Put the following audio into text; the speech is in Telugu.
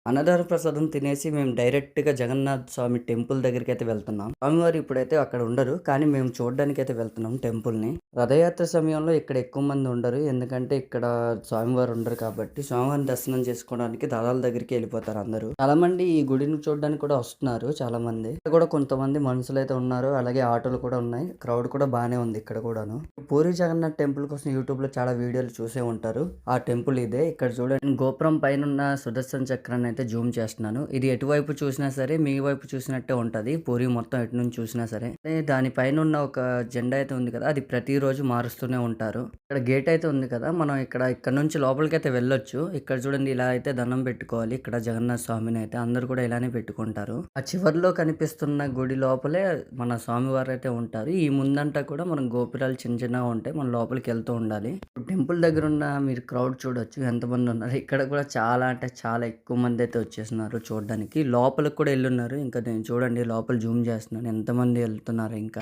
అన్నదాన ప్రసాదం తినేసి మేము డైరెక్ట్‌గా జగన్నాథ్ స్వామి టెంపుల్ దగ్గరికైతే వెళ్తున్నాం. స్వామివారు ఇప్పుడైతే అక్కడ ఉండరు. కానీ మేము చూడ్డానికైతే వెళ్తున్నాం టెంపుల్‌ని. రథయాత్ర సమయంలో ఇక్కడ ఎక్కువ మంది ఉండరు. ఎందుకంటే ఇక్కడ స్వామివారు ఉండరు కాబట్టి స్వామివారిని దర్శనం చేసుకోవడానికి రథాల దగ్గరికి ఎళ్ళిపోతారు అందరూ. చాలామంది ఈ గుడిని చూడడానికి కూడా వస్తున్నారు చాలామంది. ఇక్కడ కూడా కొంతమంది మనుషులైతే ఉన్నారు. అలాగే ఆటోలు కూడా ఉన్నాయి. క్రౌడ్ కూడా బానే ఉంది ఇక్కడ కూడాను. పూరి జగన్నాథ్ టెంపుల్ కోసం యూట్యూబ్‌లో చాలా వీడియోలు చూసే ఉంటారు. ఆ టెంపుల్ ఇదే. ఇక్కడ చూడండి గోపురం పైనున్న సుదర్శన చక్రాన్ని అయితే జూమ్ చేస్తున్నాను. ఇది ఎటువైపు చూసినా సరే మీ వైపు చూసినట్టే ఉంటది. పూరి మొత్తం ఎటు నుంచి చూసినా సరే. దాని పైన ఉన్న ఒక జెండా అయితే ఉంది కదా! అది ప్రతిరోజు మారుస్తూనే ఉంటారు. ఇక్కడ గేట్ అయితే ఉంది కదా! మనం ఇక్కడ నుంచి లోపలికైతే వెళ్ళొచ్చు. ఇక్కడ చూడండి ఇలా అయితే దండం పెట్టుకోవాలి. ఇక్కడ జగన్నాథ స్వామిని అయితే అందరూ కూడా ఇలానే పెట్టుకుంటారు. ఆ చివర్లో కనిపిస్తున్న గుడి లోపలే మన స్వామివారు అయితే ఉంటారు. ఈ ముందంతా కూడా మనం గోపురాలు చిన్న చిన్నగా ఉంటాయి. మనం లోపలికి వెళ్తూ ఉండాలి. టెంపుల్ దగ్గర ఉన్న మీరు క్రౌడ్ చూడొచ్చు ఎంతమంది ఉన్నారు. ఇక్కడ కూడా చాలా అంటే చాలా ఎక్కువ మంది అయితే వచ్చేస్తున్నారు చూడడానికి. లోపలికి కూడా ఎళ్ళున్నారు. ఇంకా నేను చూడండి లోపల జూమ్ చేస్తున్నాను ఎంతమంది వెళ్తున్నారు ఇంకా.